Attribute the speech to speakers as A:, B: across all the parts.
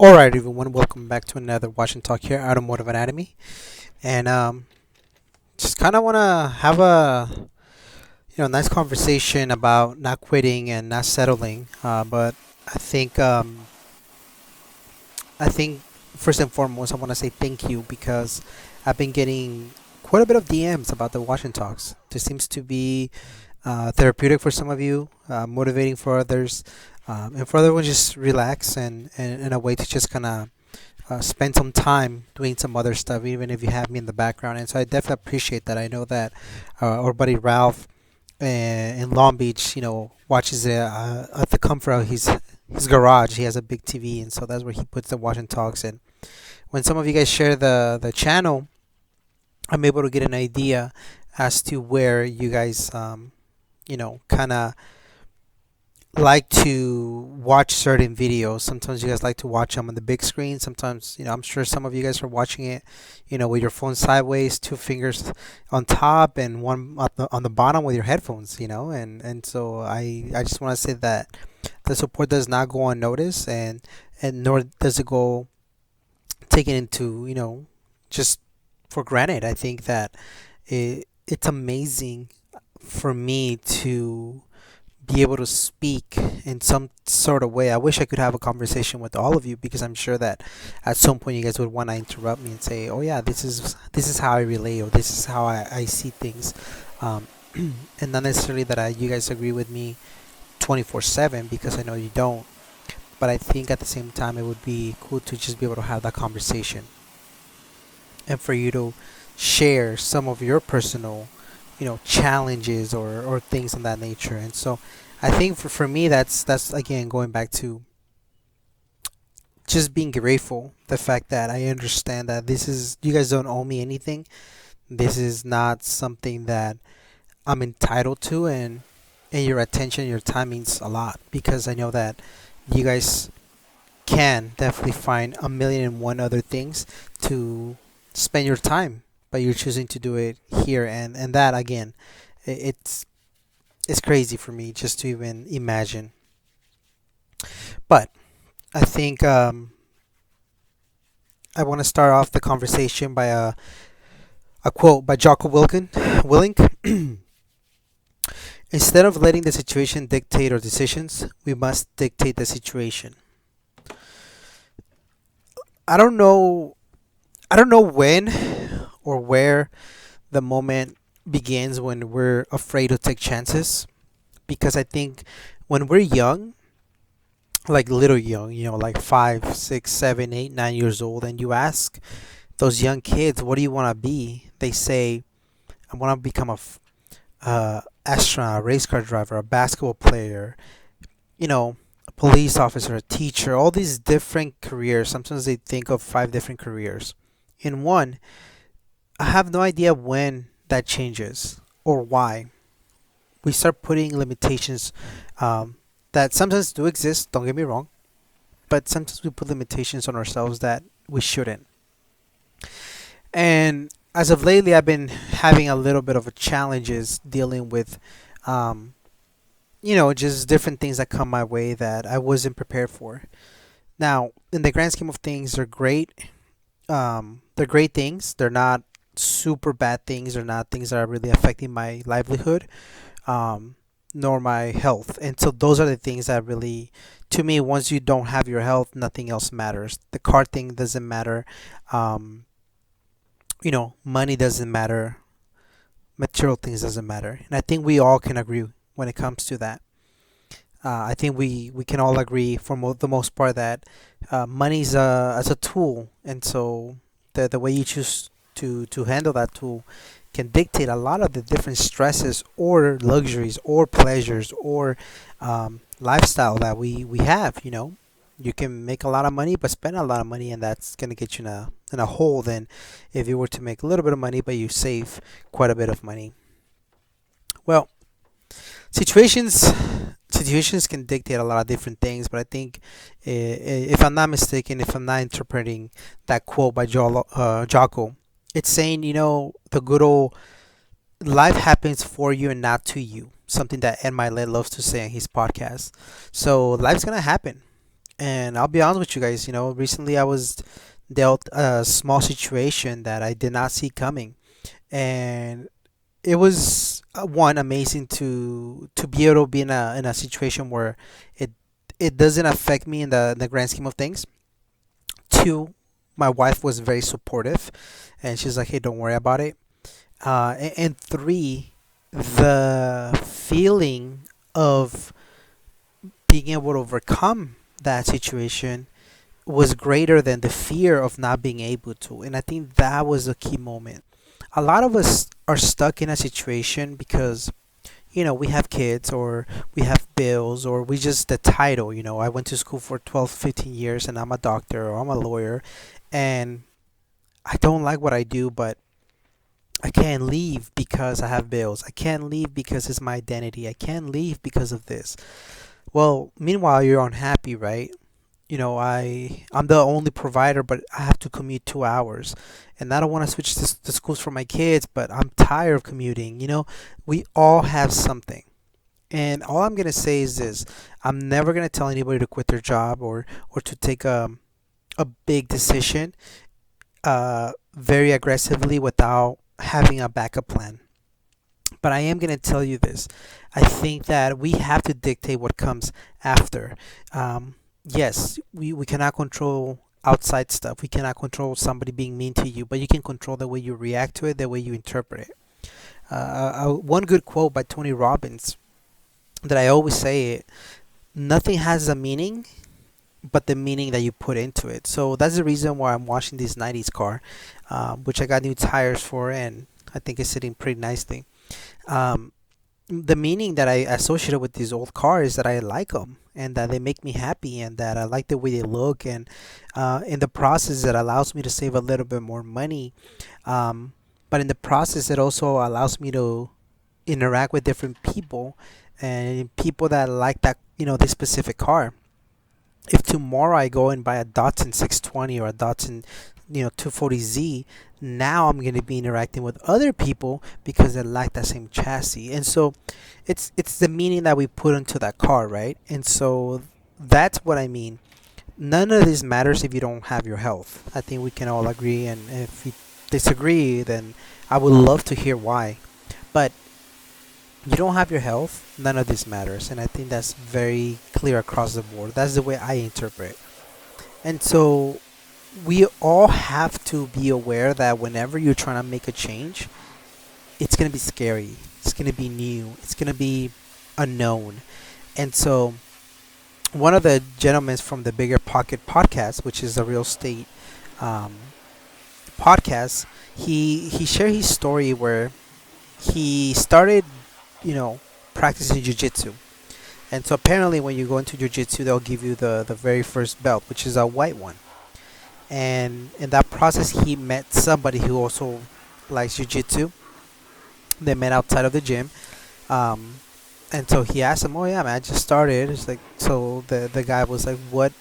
A: All right, everyone, welcome back to another Watch and Talk here, Automotive Anatomy, and just kind of want to have a nice conversation about not quitting and not settling. But I think I think first and foremost, I want to say thank you because I've been getting quite a bit of DMs about the Watch and Talks. This seems to be therapeutic for some of you, motivating for others, and for other ones, just relax and a way to just kind of spend some time doing some other stuff, even if you have me in the background. And so I definitely appreciate that. I know that our buddy Ralph in Long Beach, watches it at the comfort of his garage. He has a big TV, and so that's where he puts the watch and talks. And when some of you guys share the channel, I'm able to get an idea as to where you guys, kind of like to watch certain videos. Sometimes you guys like to watch them on the big screen. Sometimes, I'm sure some of you guys are watching it, with your phone sideways, two fingers on top and one on the bottom with your headphones, and so I just want to say that the support does not go unnoticed, and nor does it go taken into, just for granted. I think that it's amazing for me to be able to speak in some sort of way. I wish I could have a conversation with all of you because I'm sure that at some point you guys would want to interrupt me and say, "Oh yeah, this is how I relate, or this is how I see things," um, and not necessarily that you guys agree with me 24/7 because I know you don't. But I think at the same time it would be cool to just be able to have that conversation and for you to share some of your personal challenges or things of that nature. And so I think for me that's again going back to just being grateful, the fact that I understand that this is, you guys don't owe me anything. This is not something that I'm entitled to, and your attention, your time means a lot because I know that you guys can definitely find a million and one other things to spend your time, but you're choosing to do it here. And that again, it's crazy for me just to even imagine. But I think I want to start off the conversation by a quote by Jocko Willink. Instead of letting the situation dictate our decisions, we must dictate the situation. I don't know. I don't know when or where the moment begins when we're afraid to take chances, because I think when we're young, like little young, like 5, 6, 7, 8, 9 years old, and you ask those young kids, "What do you want to be?" They say, "I want to become astronaut, a race car driver, a basketball player, a police officer, a teacher." All these different careers. Sometimes they think of five different careers in one. I have no idea when that changes or why. We start putting limitations that sometimes do exist, don't get me wrong, but sometimes we put limitations on ourselves that we shouldn't. And as of lately, I've been having a little bit of a challenges dealing with, um, just different things that come my way that I wasn't prepared for. Now, in the grand scheme of things, they're great. They're great things. They're not super bad things. They're not things that are really affecting my livelihood, um, nor my health. And so those are the things that really, to me, once you don't have your health, nothing else matters. The car thing doesn't matter. Um, Money doesn't matter. Material things doesn't matter. And I think we all can agree when it comes to that. I think we can all agree for the most part that money's as a tool, and so the way you choose to handle that tool can dictate a lot of the different stresses or luxuries or pleasures or lifestyle that we have. You can make a lot of money but spend a lot of money, and that's gonna get you in a hole. Then, if you were to make a little bit of money but you save quite a bit of money, well, situations situations can dictate a lot of different things. But I think, if I'm not mistaken, if I'm not interpreting that quote by Jocko, it's saying, the good old life happens for you and not to you, something that Ed Milet loves to say in his podcast. So life's gonna happen, And I'll be honest with you guys, recently I was dealt a small situation that I did not see coming. And it was one amazing to be able to be in a situation where it it doesn't affect me in the grand scheme of things. Two, my wife was very supportive, and she's like, "Hey, don't worry about it." And three, the feeling of being able to overcome that situation was greater than the fear of not being able to. And I think that was a key moment. A lot of us are stuck in a situation because we have kids, or we have bills, or we just the title. I went to school for 12, 15 years and I'm a doctor or I'm a lawyer, and I don't like what I do, but I can't leave because I have bills. I can't leave because it's my identity. I can't leave because of this. Well, meanwhile, you're unhappy, right? I'm the only provider, but I have to commute 2 hours, and I don't want to switch to schools for my kids, but I'm tired of commuting. We all have something. And all I'm gonna say is this: I'm never gonna tell anybody to quit their job, or to take a big decision very aggressively without having a backup plan. But I am gonna tell you this: I think that we have to dictate what comes after. Yes, we cannot control outside stuff. We cannot control somebody being mean to you, but you can control the way you react to it, the way you interpret it. One good quote by Tony Robbins that I always say: it, nothing has a meaning but the meaning that you put into it. So that's the reason why I'm washing this 90s car, which I got new tires for, and I think it's sitting pretty nicely. Um, the meaning that I associate with these old cars is that I like them, and that they make me happy, and that I like the way they look, and in the process it allows me to save a little bit more money. um, but in the process it also allows me to interact with different people, and people that like that, this specific car. If tomorrow I go and buy a Datsun 620 or a Datsun 240Z, now I'm going to be interacting with other people because they like that same chassis. And so it's the meaning that we put into that car, right? And so that's what I mean. None of this matters if you don't have your health. I think we can all agree, and if you disagree, then I would love to hear why. But you don't have your health, none of this matters. And I think that's very clear across the board. That's the way I interpret. And so we all have to be aware that whenever you're trying to make a change, it's going to be scary. It's going to be new. It's going to be unknown. And so one of the gentlemen from the Bigger Pocket podcast, which is a real estate um, podcast, he shared his story where he started, you know, practicing jujitsu. And so apparently, when you go into jujitsu, they'll give you the very first belt, which is a white one. And in that process, he met somebody who also likes jujitsu. They met outside of the gym. Um, and so he asked him, "Oh yeah, man, I just started." It's like, so the guy was like, "What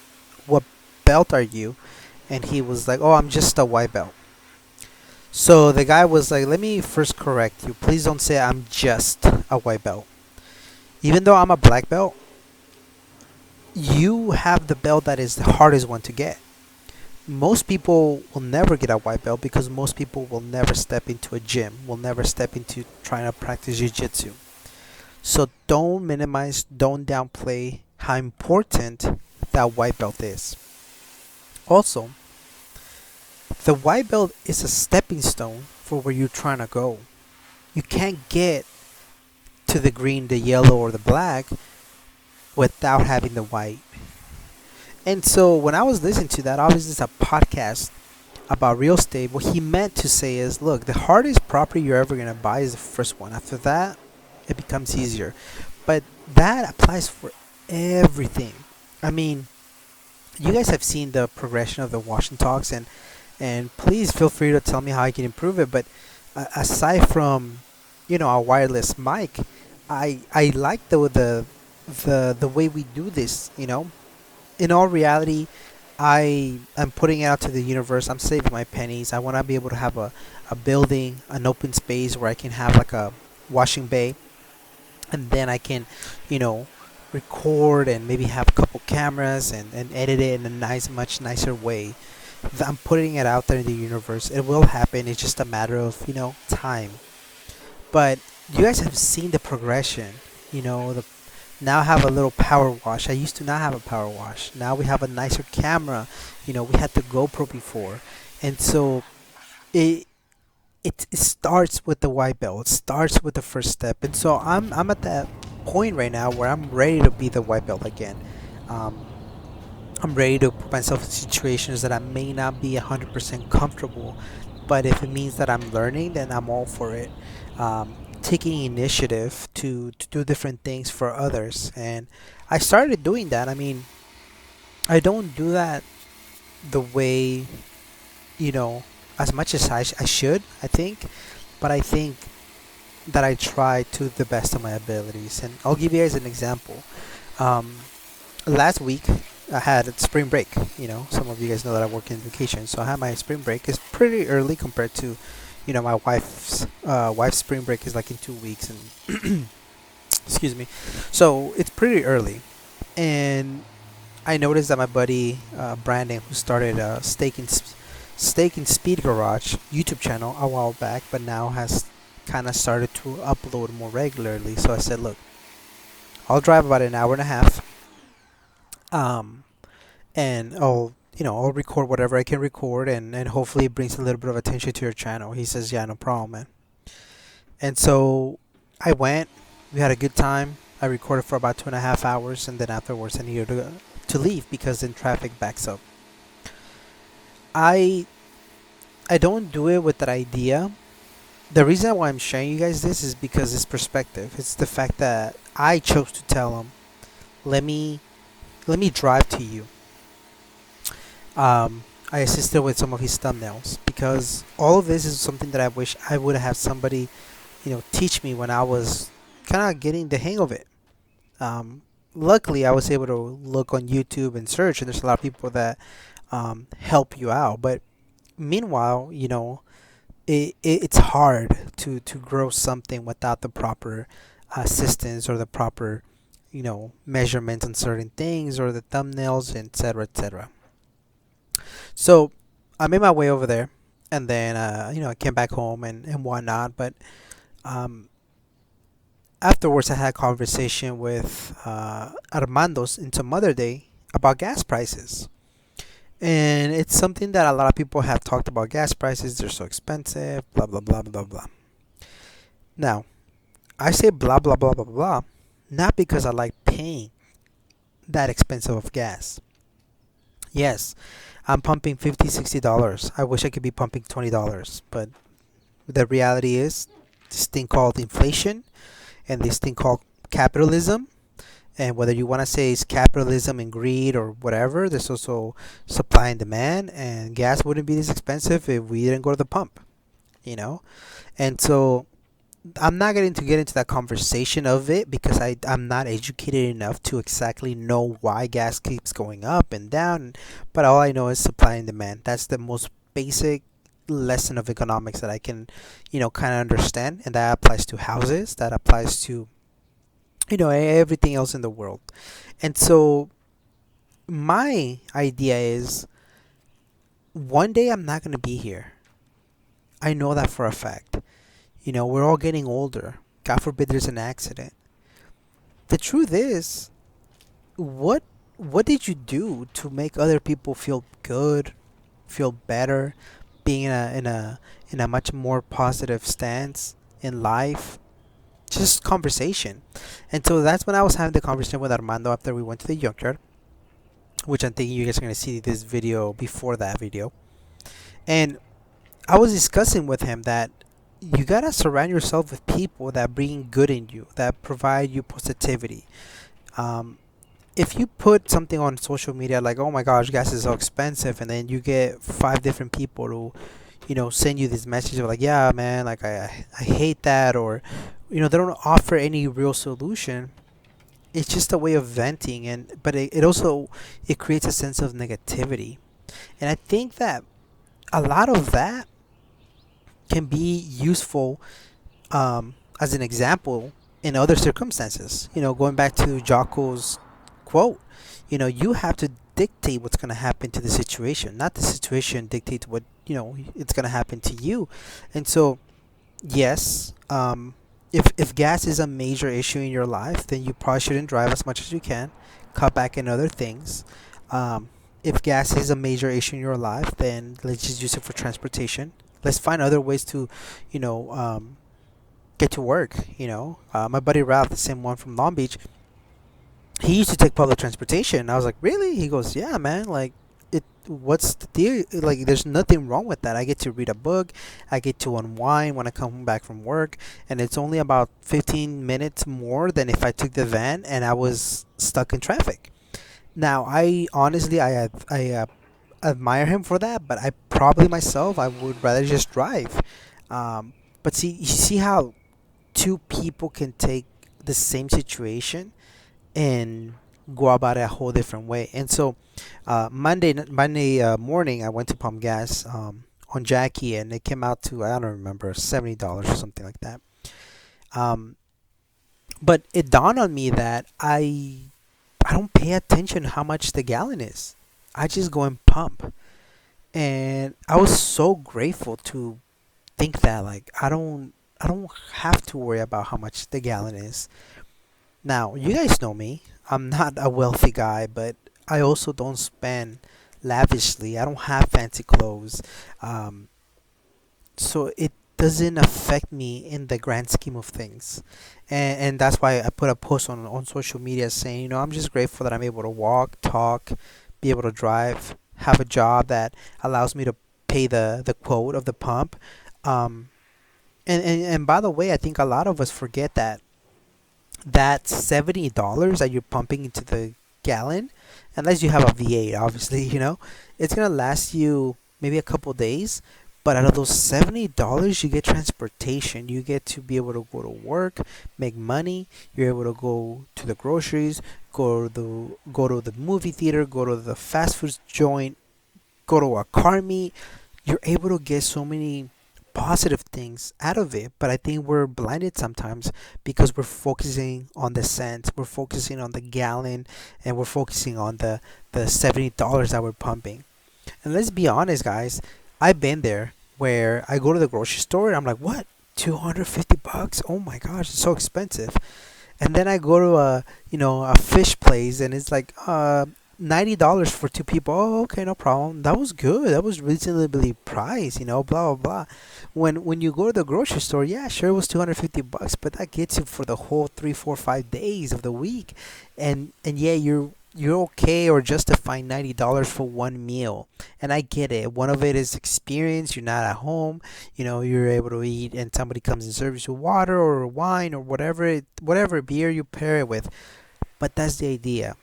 A: belt are you?" And he was like, "Oh, I'm just a white belt." So the guy was like, "Let me first correct you. Please don't say I'm just a white belt. Even though I'm a black belt, you have the belt that is the hardest one to get. Most people will never get a white belt because most people will never step into a gym, will never step into trying to practice jiu-jitsu. So don't minimize, don't downplay how important that white belt is. Also, the white belt is a stepping stone for where you're trying to go. You can't get to the green, the yellow, or the black without having the white. And so when I was listening to that, obviously it's a podcast about real estate. What he meant to say is, look, the hardest property you're ever gonna buy is the first one. After that, it becomes easier. But that applies for everything. I mean, you guys have seen the progression of the Washington Talks, and please feel free to tell me how I can improve it. But aside from, a wireless mic, I like the way we do this. In all reality, I am putting it out to the universe. I'm saving my pennies. I want to be able to have a building, an open space where I can have like a washing bay, and then I can, you know, record and maybe have a couple cameras and edit it in a much nicer way. I'm putting it out there in the universe. It will happen. It's just a matter of, time. But you guys have seen the progression. The now I have a little power wash. I used to not have a power wash. Now we have a nicer camera. We had the GoPro before. And so it it starts with the white belt. It starts with the first step. And so I'm at that point right now where I'm ready to be the white belt again. Um, I'm ready to put myself in situations that I may not be 100% comfortable, but if it means that I'm learning, then I'm all for it. Taking initiative to do different things for others. And I started doing that. I mean, I don't do that the way, you know, as much as I should, I think, but I think that I try to the best of my abilities. And I'll give you guys an example. Um, Last week I had spring break. Some of you guys know that I work in vacation, so I had my spring break. It's pretty early compared to, my wife's spring break is like in 2 weeks, and excuse me, so it's pretty early. And I noticed that my buddy Brandon, who started Steak and Speed Garage YouTube channel a while back, but now has kind of started to upload more regularly. So I said, look, I'll drive about an hour and a half, um, and I'll record whatever I can record, and hopefully it brings a little bit of attention to your channel. He says, yeah, no problem, man. And so I went. We had a good time. I recorded for about 2.5 hours, and then afterwards I needed to leave because then traffic backs up. I I don't do it with that idea. The reason why I'm showing you guys this is because it's perspective. It's the fact that I chose to tell him, let me let me drive to you. I assisted with some of his thumbnails because all of this is something that I wish I would have somebody, teach me when I was kind of getting the hang of it. Luckily, I was able to look on YouTube and search, and there's a lot of people that help you out. But meanwhile, it's hard to grow something without the proper assistance or the proper, measurements on certain things or the thumbnails, etc., etc. So I made my way over there, and then I came back home and whatnot. But um, afterwards, I had a conversation with Armando's into Mother Day about gas prices. And it's something that a lot of people have talked about gas prices. They're so expensive, blah, blah, blah, blah, blah. Now, I say blah, blah, blah, blah, blah, not because I like paying that expensive of gas. Yes, I'm pumping $50, $60. I wish I could be pumping $20. But the reality is, this thing called inflation and this thing called capitalism, and whether you want to say it's capitalism and greed or whatever, there's also supply and demand, and gas wouldn't be this expensive if we didn't go to the pump, you know? And so I'm not getting to get into that conversation of it because I'm not educated enough to exactly know why gas keeps going up and down. But all I know is supply and demand. That's the most basic lesson of economics that I can, kind of understand. And that applies to houses, that applies to, everything else in the world. And so my idea is one day I'm not going to be here. I know that for a fact. We're all getting older. God forbid there's an accident. The truth is, what what did you do to make other people feel good, feel better, being in a much more positive stance in life? Just conversation. And so that's when I was having the conversation with Armando after we went to the junkyard, which I'm thinking you guys are gonna see this video before that video. And I was discussing with him that you gotta surround yourself with people that bring good in you, that provide you positivity. Um, if you put something on social media like, "Oh my gosh, gas is so expensive," and then you get five different people who, send you this message of like, "Yeah, man, like I hate that," or, they don't offer any real solution. It's just a way of venting, and but it also it creates a sense of negativity, and I think that a lot of that can be useful as an example in other circumstances. Going back to Jocko's quote, you have to dictate what's going to happen to the situation, not the situation dictate what it's going to happen to you. And so, yes, if gas is a major issue in your life, then you probably shouldn't drive as much as you can. Cut back in other things. Um, if gas is a major issue in your life, then let's just use it for transportation. Let's find other ways to, you know, um, get to work. My buddy Ralph, the same one from Long Beach, he used to take public transportation. I was like, really? He goes, yeah, man. Like, it. What's the deal? Like, there's nothing wrong with that. I get to read a book. I get to unwind when I come back from work, and it's only about 15 minutes more than if I took the van and I was stuck in traffic. Now, I honestly, I admire him for that, but I probably myself, I would rather just drive. Um, but see, you see how two people can take the same situation and go about it a whole different way. And so, Monday morning, I went to pump gas on Jackie, and it came out to, I don't remember, $70 or something like that. Um, but it dawned on me that I don't pay attention how much the gallon is. I just go and pump, and I was so grateful to think that, like, I don't have to worry about how much the gallon is. Now, you guys know me. I'm not a wealthy guy, but I also don't spend lavishly. I don't have fancy clothes. Um, so it doesn't affect me in the grand scheme of things. And that's why I put a post on social media saying, I'm just grateful that I'm able to walk, talk, be able to drive, have a job that allows me to pay the quote of the pump. Um, and by the way, I think a lot of us forget that $70 that you're pumping into the gallon, unless you have a V8, obviously, it's gonna last you maybe a couple days. But out of those $70, you get transportation. You get to be able to go to work, make money. You're able to go to the groceries, go to the movie theater, go to the fast food joint, go to a car meet. You're able to get so many positive things out of it. But I think we're blinded sometimes because we're focusing on the cents, we're focusing on the gallon, and we're focusing on the $70 that we're pumping. And let's be honest, guys. I've been there where I go to the grocery store and I'm like, what? $250? Oh my gosh, it's so expensive. And then I go to a fish place and it's like $90 for two people. Oh, okay, no problem. That was good. That was reasonably priced, blah blah blah. When you go to the grocery store, yeah, sure it was $250, but that gets you for the whole 3, 4, 5 days of the week. And yeah, you're okay or justifying $90 for one meal. And I get it. One of it is experience. You're not at home. You're able to eat, and somebody comes and serves you water or wine or whatever beer you pair it with. But that's the idea.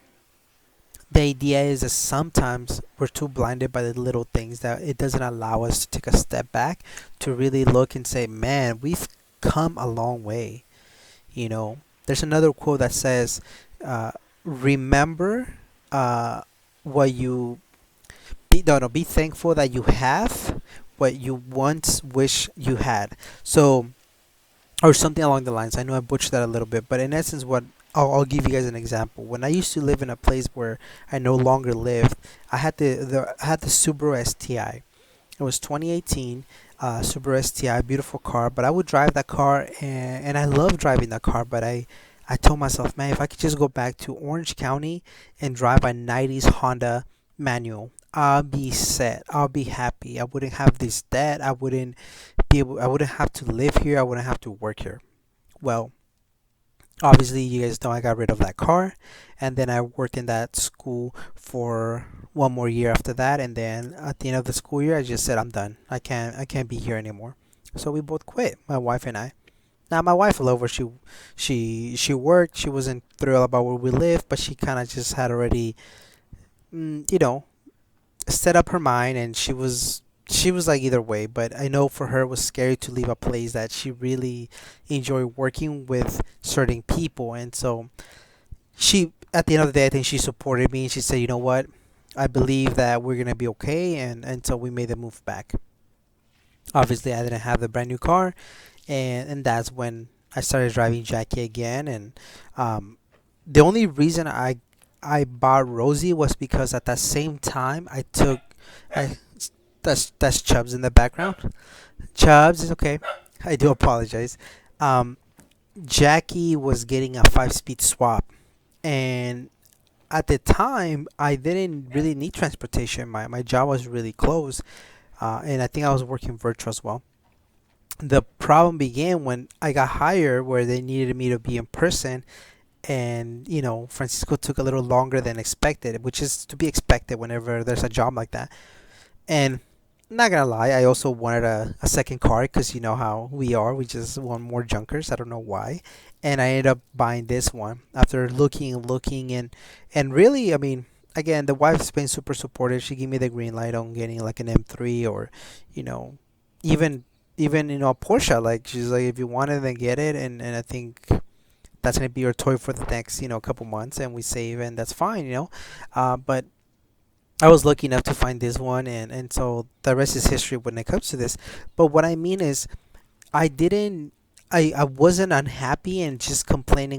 A: The idea is that sometimes we're too blinded by the little things that it doesn't allow us to take a step back to really look and say, man, we've come a long way. There's another quote that says, remember what you be no, no be thankful that you have what you once wish you had. So, or something along the lines. I know I butchered that a little bit, but in essence, what I'll give you guys an example. When I used to live in a place where I no longer lived, I had the Subaru STI. It was 2018, Subaru STI, beautiful car. But I would drive that car, and I love driving that car. But I told myself, man, if I could just go back to Orange County and drive a 90s Honda manual, I'll be set. I'll be happy. I wouldn't have this debt. I wouldn't have to live here. I wouldn't have to work here. Well, obviously, you guys know I got rid of that car, and then I worked in that school for one more year after that. And then at the end of the school year, I just said, I'm done. I can't be here anymore. So we both quit, my wife and I. Now my wife loved where she worked. She wasn't thrilled about where we lived, but she kind of just had already, mm, you know, set up her mind, and she was like either way. But I know for her it was scary to leave a place that she really enjoyed working with certain people, and so she at the end of the day, I think she supported me, and she said, you know what, I believe that we're gonna be okay, and so we made the move back. Obviously, I didn't have the brand new car, and that's when I started driving Jackie again, and um, the only reason I bought Rosie was because at that same time I that's Chubbs in the background. Chubbs is okay. I do apologize. Um, Jackie was getting a 5 speed swap, and at the time I didn't really need transportation. My job was really close, and I think I was working virtual as well. The problem began when I got hired, where they needed me to be in person, and Francisco took a little longer than expected, which is to be expected whenever there's a job like that. And not gonna lie, I also wanted a second car because you know how we are. We just want more junkers. I don't know why. And I ended up buying this one after looking and looking, and really, I mean, again, the wife's been super supportive. She gave me the green light on getting like an M3, or, you know, even a Porsche. Like she's like, if you want it, then get it. And I think that's gonna be your toy for the next couple months, and we save, and that's fine. But I was lucky enough to find this one, and so the rest is history when it comes to this. But what I mean is, I didn't. I wasn't unhappy and just complain.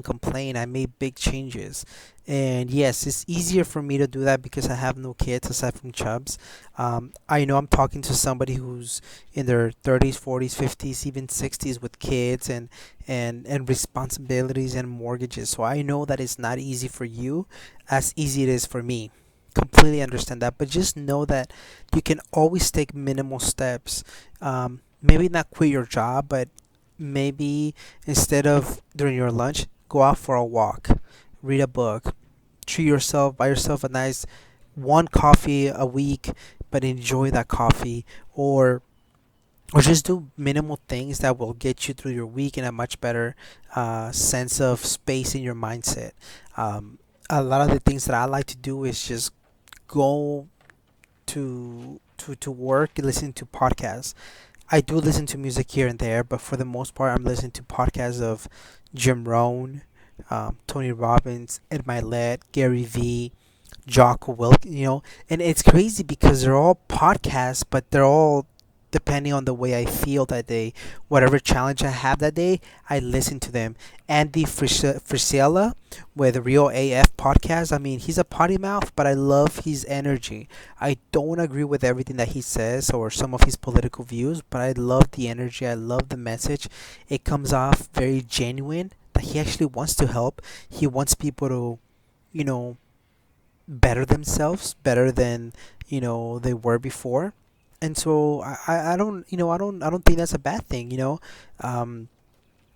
A: I made big changes. And yes, it's easier for me to do that because I have no kids aside from Chubbs. I know I'm talking to somebody who's in their 30s, 40s, 50s, even 60s with kids and responsibilities and mortgages. So I know that it's not easy for you as easy it is for me. Completely understand that. But just know that you can always take minimal steps. Maybe not quit your job, but maybe instead of during your lunch, go out for a walk, read a book, treat yourself, buy yourself a nice one coffee a week, but enjoy that coffee, or just do minimal things that will get you through your week in a much better sense of space in your mindset. Um, a lot of the things that I like to do is just go to work and listen to podcasts. I do listen to music here and there, but for the most part, I'm listening to podcasts of Jim Rohn, Tony Robbins, Ed Milet, Gary Vee, Jocko Wilk. And it's crazy because they're all podcasts, but they're all depending on the way I feel that day. Whatever challenge I have that day, I listen to them. Andy Frisella with Real AF podcast. I mean, he's a potty mouth, but I love his energy. I don't agree with everything that he says or some of his political views, but I love the energy. I love the message. It comes off very genuine that he actually wants to help. He wants people to, you know, better themselves better than they were before. And so I don't I don't think that's a bad thing. um,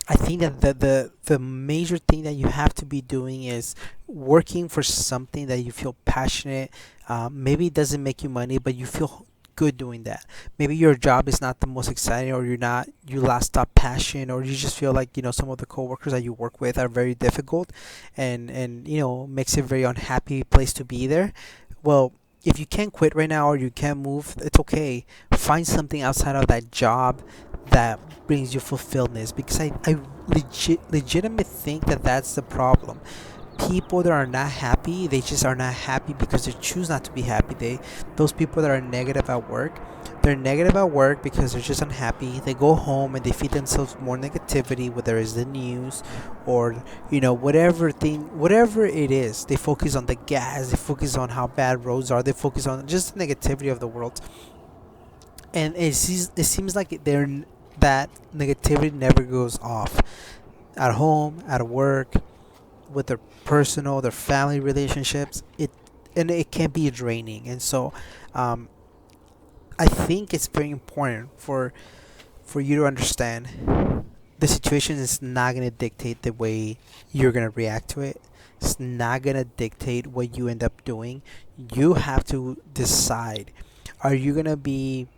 A: I think that the major thing that you have to be doing is working for something that you feel passionate. Maybe it doesn't make you money, but you feel good doing that. Maybe your job is not the most exciting, or you lost that passion, or you just feel like some of the coworkers that you work with are very difficult, and makes it a very unhappy place to be there. Well, if you can't quit right now or you can't move, it's okay. Find something outside of that job that brings you fulfillment, because I legitimately think that that's the problem. People that are not happy, they just are not happy because they choose not to be happy. Those people that are negative at work, they're negative at work because they're just unhappy. They go home and they feed themselves more negativity, whether it's the news or whatever it is. They focus on the gas, they focus on how bad roads are, they focus on just the negativity of the world. And it seems like that negativity never goes off at home, at work, with their personal, their family relationships. It can be draining. And so um, I think it's very important for you to understand the situation is not going to dictate the way you're going to react to it. It's not going to dictate what you end up doing. You have to decide, are you going to be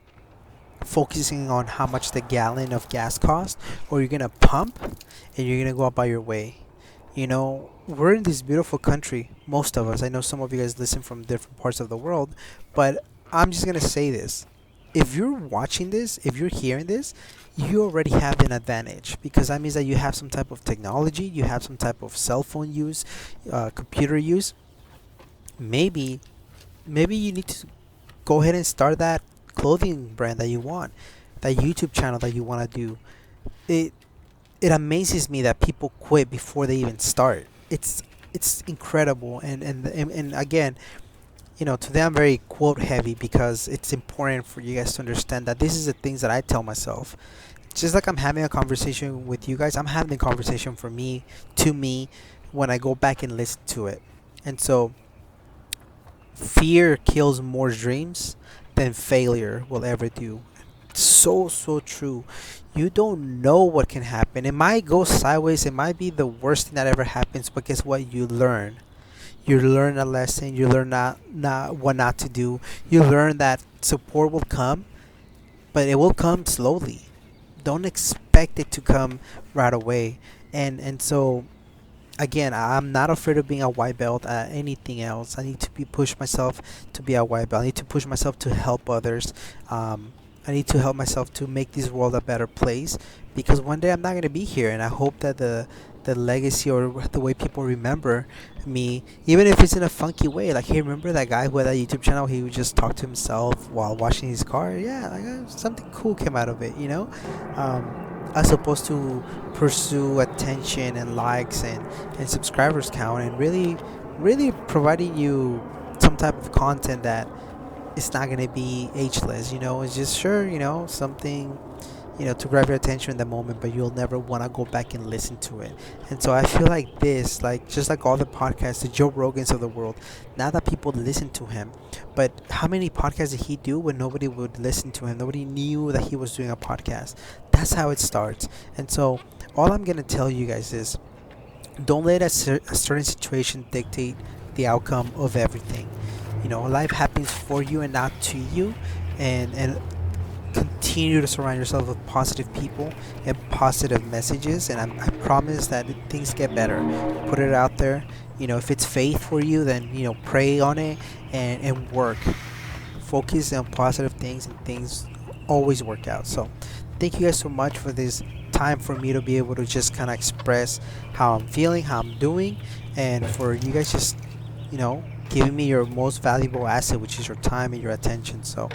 A: focusing on how much the gallon of gas costs, or you're gonna pump and you're gonna go about your way. We're in this beautiful country, most of us. I know some of you guys listen from different parts of the world, but I'm just gonna say this. If you're watching this, if you're hearing this, you already have an advantage, because that means that you have some type of technology, you have some type of cell phone use, computer use. Maybe you need to go ahead and start that clothing brand that you want, that YouTube channel that you want to do. It it amazes me that people quit before they even start. It's incredible, and again, today I'm very quote heavy because it's important for you guys to understand that this is the things that I tell myself. Just like I'm having a conversation with you guys, I'm having a conversation for me, to me, when I go back and listen to it. And so, fear kills more dreams than failure will ever do. So, so true. You don't know what can happen. It might go sideways, it might be the worst thing that ever happens, but guess what? You learn. You learn a lesson, you learn not what not to do. You learn that support will come, but it will come slowly. Don't expect it to come right away. And so again, I'm not afraid of being a white belt at anything else. I need to be push myself to be a white belt. I need to push myself to help others. I need to help myself to make this world a better place, because one day I'm not gonna be here, and I hope that the legacy or the way people remember me, even if it's in a funky way, like, hey, remember that guy who had that YouTube channel? He would just talk to himself while washing his car. Yeah, like, something cool came out of it, as opposed to pursue attention and likes and subscribers count, and really providing you some type of content that it's not gonna be ageless. It's just sure, something, to grab your attention in the moment, but you'll never want to go back and listen to it. And so I feel like this, like, just like all the podcasts, the Joe Rogans of the world, now that people listen to him, but how many podcasts did he do when nobody would listen to him? Nobody knew that he was doing a podcast. That's how it starts. And so all I'm gonna tell you guys is, don't let a certain situation dictate the outcome of everything. Life happens for you and not to you, and continue to surround yourself with positive people and positive messages, and I promise that things get better. Put it out there. If it's faith for you, then pray on it, and work. Focus on positive things, and things always work out. So thank you guys so much for this time, for me to be able to just kind of express how I'm feeling, how I'm doing, and for you guys just giving me your most valuable asset, which is your time and your attention. So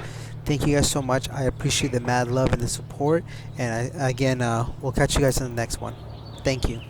A: thank you guys so much. I appreciate the mad love and the support. And again, we'll catch you guys in the next one. Thank you.